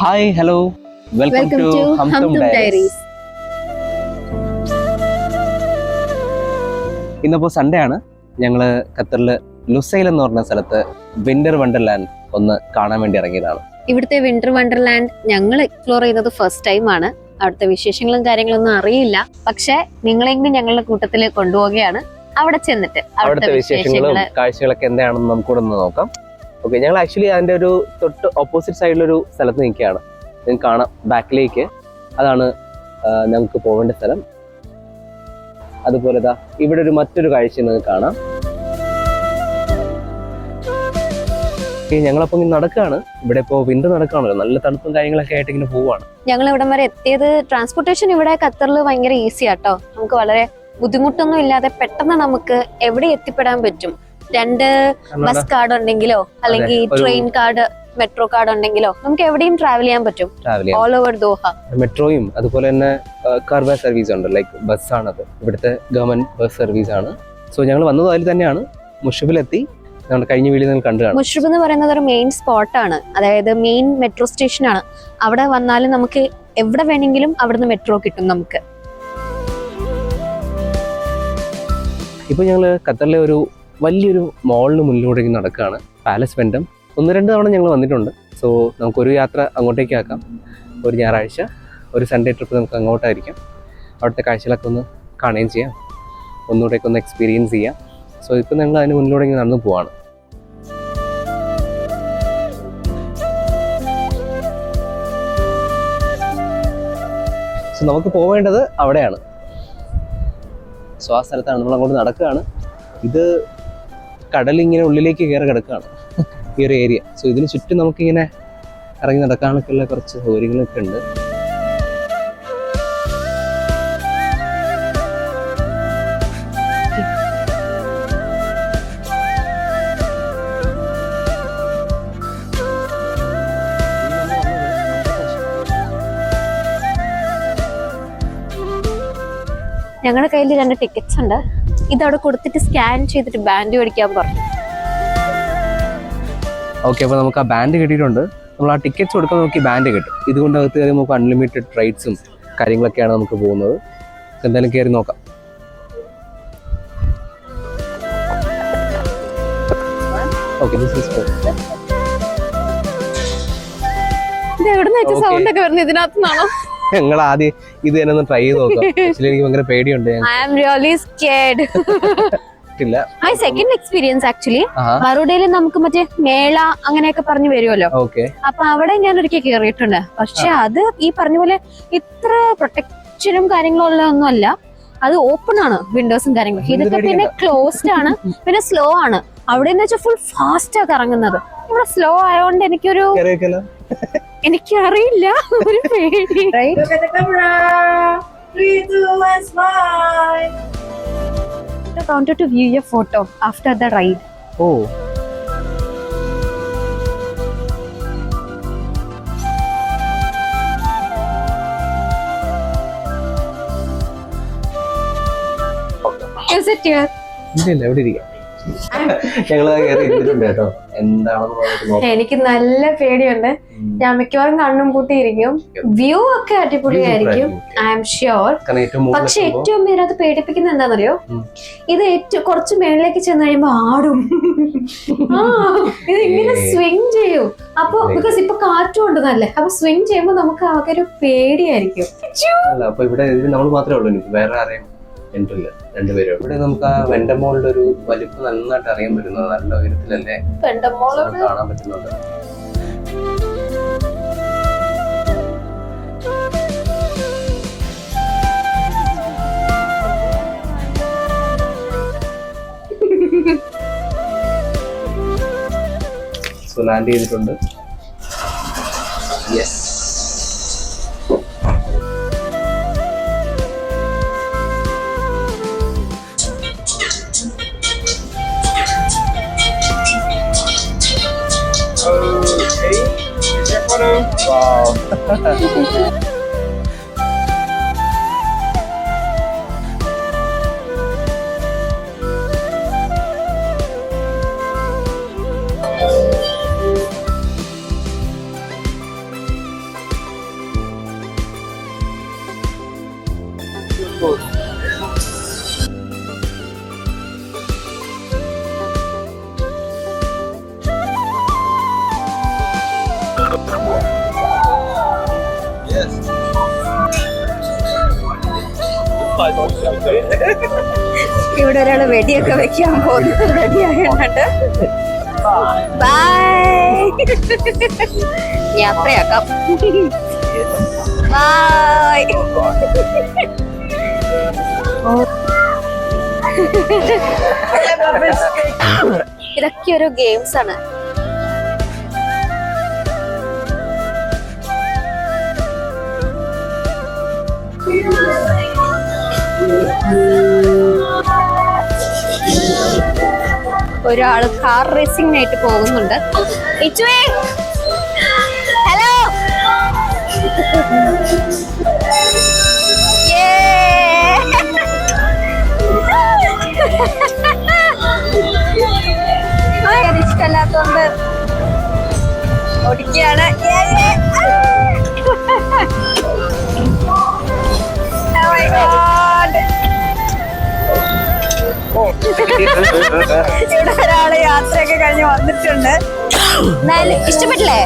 Hi hello welcome to Humtum diaries. ഇന്നിപ്പോൾ Sunday ആണ്. ഞങ്ങള് ഖത്തറില് ലുസൈൽ എന്ന് പറഞ്ഞ സ്ഥലത്ത് വിന്റർ വണ്ടർലാൻഡ് ഒന്ന് കാണാൻ വേണ്ടി ഇറങ്ങിയതാണ്. ഇവിടുത്തെ വിന്റർ വണ്ടർലാൻഡ് ഞങ്ങൾ എക്സ്പ്ലോർ ചെയ്യുന്നത് ഫസ്റ്റ് ടൈം ആണ്. അവിടുത്തെ വിശേഷങ്ങളും കാര്യങ്ങളൊന്നും അറിയില്ല. പക്ഷെ നിങ്ങളെങ്കിലും ഞങ്ങളുടെ കൂട്ടത്തിൽ കൊണ്ടുപോവുകയാണ്. അവിടെ ചെന്നിട്ട് അവിടുത്തെ വിശേഷങ്ങളും കാഴ്ചകളൊക്കെ എന്താണെന്ന് നമുക്കൂടെ ഒന്ന് നോക്കാം. ഓക്കെ, ഞങ്ങൾ ആക്ച്വലി അതിന്റെ ഒരു തൊട്ട് ഓപ്പോസിറ്റ് സൈഡിലൊരു സ്ഥലത്ത് നിൽക്കുകയാണ്. നിങ്ങൾക്ക് കാണാം ബാക്കിലേക്ക്. അതാണ് ഞങ്ങൾക്ക് പോകേണ്ട സ്ഥലം. അതുപോലെ ഇവിടെ ഒരു മറ്റൊരു കാഴ്ച നിങ്ങൾക്ക് കാണാം. ഞങ്ങളപ്പോൾ ഇങ്ങനെ നടക്കുകയാണ്. ഇവിടെ ഇപ്പോൾ വിന്റർ നടക്കുകയാണല്ലോ, നല്ല തണുപ്പും കാര്യങ്ങളൊക്കെ ആയിട്ട് ഇങ്ങനെ പോവുകയാണ്. ഞങ്ങൾ ഇവിടം വരെ എത്തിയത് ട്രാൻസ്പോർട്ടേഷൻ ഇവിടെ ഖത്തറിൽ ഭയങ്കര ഈസി ആട്ടോ. നമുക്ക് വളരെ ബുദ്ധിമുട്ടൊന്നും ഇല്ലാതെ പെട്ടെന്ന് നമുക്ക് എവിടെ എത്തിപ്പെടാൻ പറ്റും. 2 ബസ് കാർഡ് ഉണ്ടെങ്കിലോ അല്ലെങ്കിൽ ട്രെയിൻ കാർഡ്, മെട്രോ കാർഡ് ഉണ്ടെങ്കിലോ നമുക്ക് എവിടെയും ട്രാവൽ ചെയ്യാൻ പറ്റും ഓൾ ഓവർ ദോഹ. മെട്രോയും അതുപോലെ തന്നെ കാർവേ സർവീസ് ഉണ്ട്, ലൈക്ക് ബസ്സാണത്. ഇവിടുത്തെ ഗവൺമെന്റ് ബസ് സർവീസ് ആണ്. സോ ഞങ്ങൾ വന്നത് അതിൽ തന്നെയാണ്. മുഷബിലെത്തി. നമ്മുടെ കഴിഞ്ഞ വീഡിയോ നിങ്ങൾ കണ്ടു കാണും. മുഷബ് എന്ന് പറയുന്നത് ഒരു മെയിൻ സ്പോട്ടാണ്, അതായത് മെയിൻ മെട്രോ സ്റ്റേഷൻ ആണ്. അവിടെ വന്നാലും നമുക്ക് എവിടെ വേണമെങ്കിലും അവിടുന്ന് മെട്രോ കിട്ടും നമുക്ക്. ഇപ്പൊ ഞങ്ങള് ഖത്തറിലെ ഒരു വലിയൊരു മോളിന് മുന്നിലൂടെ നടക്കുകയാണ്. പാലസ് വെൻഡം 1-2 തവണ ഞങ്ങൾ വന്നിട്ടുണ്ട്. സോ നമുക്കൊരു യാത്ര അങ്ങോട്ടേക്ക് ആക്കാം. ഒരു ഞായറാഴ്ച, ഒരു സൺഡേ ട്രിപ്പ് നമുക്ക് അങ്ങോട്ടായിരിക്കാം. അവിടുത്തെ കാഴ്ചകളൊക്കെ ഒന്ന് കാണുകയും ചെയ്യാം, ഒന്നുകൂടെയൊക്കെ ഒന്ന് എക്സ്പീരിയൻസ് ചെയ്യാം. സോ ഇപ്പം ഞങ്ങൾ അതിന് മുന്നിലൂടെ നടന്നു പോവാണ്. സോ നമുക്ക് പോവേണ്ടത് അവിടെയാണ്. സോ ആ സ്ഥലത്താണ് നമ്മൾ അങ്ങോട്ട് നടക്കുകയാണ്. ഇത് കടലിങ്ങനെ ഉള്ളിലേക്ക് കയറി കിടക്കുകയാണ് ഈ ഒരു ഏരിയ. സോ ഇതിന് ചുറ്റും നമുക്കിങ്ങനെ ഇറങ്ങി നടക്കാനൊക്കെയുള്ള കുറച്ച് സൗകര്യങ്ങളൊക്കെ ഉണ്ട്. ഞങ്ങളുടെ കയ്യിൽ 2 ടിക്കറ്റ്സ് ഉണ്ട്. ഇതവിടെ കൊടുത്തിട്ട് സ്കാൻ ചെയ്തിട്ട് ബാൻഡ് മേടിക്കാൻ പറഞ്ഞു. ഓക്കെ, അപ്പോൾ നമുക്ക് ആ ബാൻഡ് കിട്ടിയിട്ടുണ്ട്. നമ്മൾ ആ ടിക്കറ്റ്സ് കൊടുക്കാൻ നമുക്ക് ഈ ബാൻഡ് കിട്ടും. ഇതുകൊണ്ട് അകത്ത് കയറി നമുക്ക് അൺലിമിറ്റഡ് റൈഡ്സും കാര്യങ്ങളൊക്കെയാണ് നമുക്ക് പോകുന്നത്. എന്തായാലും കയറി നോക്കാം. ഓക്കെ, ദിസ് ഈസ് ഇത് എവിടുന്ന് വെച്ച സൗണ്ട് ഒക്കെ വരുന്നത് ഇതിനകത്തുനിന്നാണോ? ഞങ്ങൾ ആദ്യം ഇത് തന്നെ ഒന്ന് ട്രൈ ചെയ്ത് നോക്കാം. ആക്ച്വലി എനിക്ക് ഭയങ്കര പേടിയുണ്ട്. I am really scared. My second experience actually ബറോഡയിൽ നമുക്ക് മറ്റേ മേള അങ്ങനെയൊക്കെ പറഞ്ഞു വരുമല്ലോ. അപ്പൊ അവിടെ ഞാൻ ഒരിക്കൽ കയറിയിട്ടുണ്ട്. പക്ഷെ അത് ഈ പറഞ്ഞ പോലെ ഇത്ര പ്രൊട്ടക്ഷനും കാര്യങ്ങളും ഉള്ള ഒന്നും അല്ല. അത് ഓപ്പൺ ആണ്, വിൻഡോസും കാര്യങ്ങളും. ഇതൊക്കെ പിന്നെ ക്ലോസ്ഡ് ആണ്, പിന്നെ സ്ലോ ആണ്. അവിടെ എന്ന് വെച്ചാൽ ഫുൾ ഫാസ്റ്റ് ആ കറങ്ങുന്നത്. ഇവിടെ സ്ലോ ആയതുകൊണ്ട് എനിക്കറിയില്ല, ഒരു പേടി. Counter to view your photo after the ride. Oh. Is it here? ഇല്ല, എവിടെ ഇരിക്കാം. ഞങ്ങൾ കയറിയിട്ടുണ്ട് കേട്ടോ. എന്താണെന്ന് എനിക്ക് നല്ല പേടിയുണ്ട്. ഞാൻ മിക്കവാറും കണ്ണും പൂട്ടിയിരിക്കും. വ്യൂ ഒക്കെ അടിപൊളിയായിരിക്കും, ഐ ആം ഷ്യൂർ. പക്ഷെ ഏറ്റവും ഇതിനകത്ത് പേടിപ്പിക്കുന്ന എന്താണെന്നറിയോ? ഇത് കുറച്ച് മേളിലേക്ക് ചെന്ന് കഴിയുമ്പോ ആടും. ഇത് ഇങ്ങനെ സ്വിങ് ചെയ്യും. അപ്പൊ ബിക്കോസ് ഇപ്പൊ കാറ്റും ഉണ്ട് നല്ലേ. അപ്പൊ സ്വിങ് ചെയ്യുമ്പോ നമുക്ക് ആകെ ഒരു പേടിയായിരിക്കും. ഇവിടെ നമ്മൾ മാത്രമേ ഉള്ളൂ, വേറെ ആരെയും എൻട്രില്ല. 2 പേരും. ഇവിടെ നമുക്ക് ആ വെണ്ടമോളുടെ ഒരു വലിപ്പം നന്നായിട്ട് അറിയാൻ പറ്റുന്നത്. നല്ല ഉയരത്തിലല്ലേ കാണാൻ പറ്റുന്നത്. സോ ലാൻഡ് ചെയ്തിട്ടുണ്ട്. യെസ്. Wow. ഇവിടെ ഒരാള് വെടിയൊക്കെ വെക്കാൻ പോകുന്നത് റെഡിയായിട്ടുണ്ട്. ബൈ, യാത്രയാക്കാം. ബൈ. ഇതൊക്കെ ഒരു ഗെയിംസ് ആണ്. ഒരാള് കാർ റേസിംഗിനായിട്ട് പോകുന്നുണ്ട്. ഹലോ, ഇഷ്ടമല്ലാത്തോണ്ട് ഓടിക്കുകയാണ്. ഇവിടെ ഒരാള് യാത്രയൊക്കെ കഴിഞ്ഞ് വന്നിട്ടുണ്ട്. ഇഷ്ടപ്പെട്ടില്ലേ?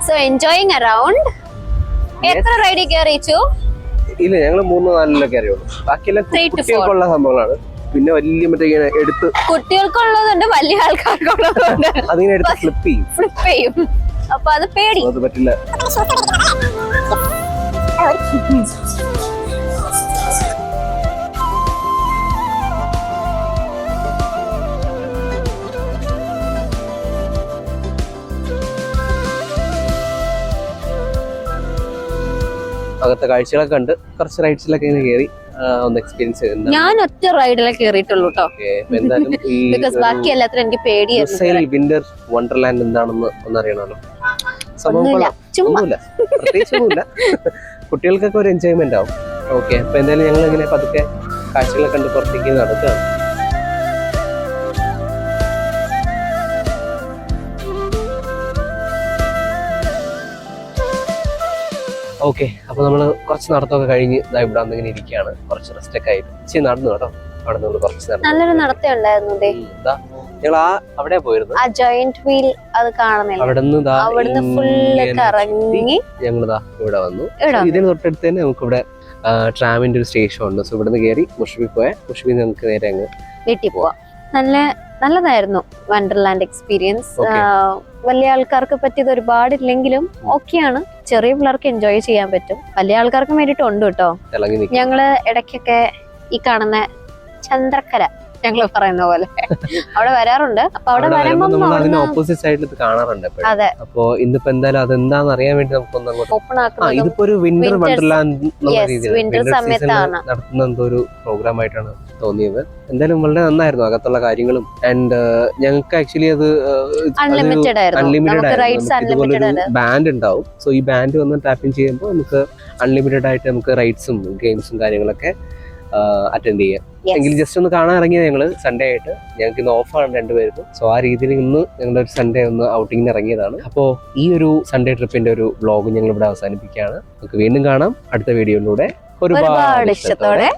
So enjoying around. എത്ര റൈഡിൽ കയറിച്ചു? ഇല്ല, ഞങ്ങള് 3-4 കയറിയുള്ളൂ. ബാക്കിയെല്ലാം കുട്ടികൾക്കുള്ള സംഭവങ്ങളാണ്. പിന്നെ വലിയ മറ്റേ ഇങ്ങനെ എടുത്ത് കുട്ടികൾക്കുള്ളതുണ്ട്, വലിയ ആൾക്കാർക്കുള്ളതുണ്ട്. അതിങ്ങനെ എടുത്ത് ഫ്ലിപ്പ് ചെയ്യും. അപ്പൊ അത് പേടി, അത് പറ്റില്ല. അകത്തെ കാഴ്ചകളൊക്കെ കണ്ട് കുറച്ച് റൈഡ്സിലൊക്കെ ഇങ്ങനെ കയറി ഒന്ന് എക്സ്പീരിയൻസ് ചെയ്തു. ഞാൻ ഒറ്റ റൈഡിലെ കയറിയിട്ടുള്ളൂ കേട്ടോ. ബിക്കോസ് ബാക്കി എല്ലാത്തിനും എനിക്ക് പേടിയായിരുന്നു. വിന്റർ വണ്ടർലാൻഡ് എന്താണെന്ന് ഒന്നറിയണമല്ലോ. ഒന്നുമില്ല, ചുമ്മാ പ്രത്യേകിച്ചൊന്നുമില്ല. കുട്ടികൾക്കൊക്കെ ഒരു എൻജോയ്മെന്റ് ആവും. ഓക്കെ, അപ്പൊ എന്തായാലും ഞങ്ങൾ ഇങ്ങനെ പതുക്കെ കാഴ്ചകളെ കണ്ട് പുറത്തേക്ക് നടക്കുകയാണ്. ഓക്കെ, അപ്പൊ നമ്മള് കുറച്ച് നടത്തമൊക്കെ കഴിഞ്ഞ് ഇവിടെ വന്നിങ്ങനെ ഇരിക്കുകയാണ്. കുറച്ച് റെസ്റ്റ് ഒക്കെ ആയിട്ട് ഇച്ചിരി നടന്നു കേട്ടോ. അവിടെ നമ്മൾ കുറച്ച് നല്ലൊരു നടത്തമുണ്ടായിരുന്നു. ഞങ്ങൾ അവിടെ പോയിരുന്നു. ആ ജോയിന്റ് വീൽ അത് കാണുന്നില്ല. അവിടുന്ന് ഫുള്ള് കറങ്ങി ഞങ്ങളിതാ ഇവിടെ വന്നു. ഇതിന് തൊട്ടടുത്ത് തന്നെ നമുക്ക് ഇവിടെ ട്രാമിന്റെ ഒരു സ്റ്റേഷൻ ഉണ്ട്. സോ ഇവിടുന്ന് കയറി മുഷബി പോയ മുഷബി നമുക്ക് നേരെ അങ്ങ് വീട്ടിൽ പോവാം. നല്ലതായിരുന്നു വണ്ടർലാൻഡ് എക്സ്പീരിയൻസ്. വലിയ ആൾക്കാർക്ക് പറ്റിയത് ഒരുപാടില്ലെങ്കിലും ഓക്കെയാണ്. ചെറിയ പിള്ളേർക്ക് എൻജോയ് ചെയ്യാൻ പറ്റും. വലിയ ആൾക്കാർക്ക് വേണ്ടിയിട്ടുണ്ട് കേട്ടോ. ഞങ്ങള് ഇടയ്ക്കൊക്കെ ഈ കാണുന്ന ചന്ദ്രക്കര ഞങ്ങള് പറയുന്ന പോലെ അവിടെ വരാറുണ്ട്. അപ്പൊ അവിടെ വരുമ്പോൾ ഓപ്പോസിറ്റ് സൈഡിൽ കാണാറുണ്ട്. അതെ, അപ്പൊ ഇന്നിപ്പോ എന്തായാലും അതെന്താന്ന് അറിയാൻ വേണ്ടി നമുക്കൊന്നും ഓപ്പൺ ആക്കുന്നത് ഇതിപ്പോ ഒരു വിന്റർ വണ്ടർലാൻഡ് വിന്റർ സമയത്താണ് നടത്തുന്ന എന്തോ ഒരു പ്രോഗ്രാം ആയിട്ടാണ് തോന്നിയത്. എന്തായാലും വളരെ നന്നായിരുന്നു അകത്തുള്ള കാര്യങ്ങളും. ആൻഡ് ഞങ്ങൾക്ക് ആക്ച്വലി അത് അൺലിമിറ്റഡ് ഇതുപോലെ ബാൻഡ് ഉണ്ടാവും. സോ ഈ ബാൻഡ് വന്ന് ടാപ്പിംഗ് ചെയ്യുമ്പോൾ നമുക്ക് അൺലിമിറ്റഡ് ആയിട്ട് നമുക്ക് റൈഡ്സും ഗെയിംസും കാര്യങ്ങളൊക്കെ അറ്റൻഡ് ചെയ്യാം. എങ്കിലും ജസ്റ്റ് ഒന്ന് കാണാൻ ഇറങ്ങിയത് ഞങ്ങള് സൺഡേ ആയിട്ട്. ഞങ്ങൾക്ക് ഇന്ന് ഓഫാണ് രണ്ടുപേർക്കും. സോ ആ രീതിയിൽ ഇന്ന് ഞങ്ങളൊരു സൺഡേ ഒന്ന് ഔട്ടിങ്ങിന് ഇറങ്ങിയതാണ്. അപ്പോൾ ഈ ഒരു സൺഡേ ട്രിപ്പിന്റെ ഒരു വ്ളോഗ് ഞങ്ങൾ ഇവിടെ അവസാനിപ്പിക്കുകയാണ്. നമുക്ക് വീണ്ടും കാണാം അടുത്ത വീഡിയോയിലൂടെ. ഒരുപാട് ഇഷ്ടത്തോടെ.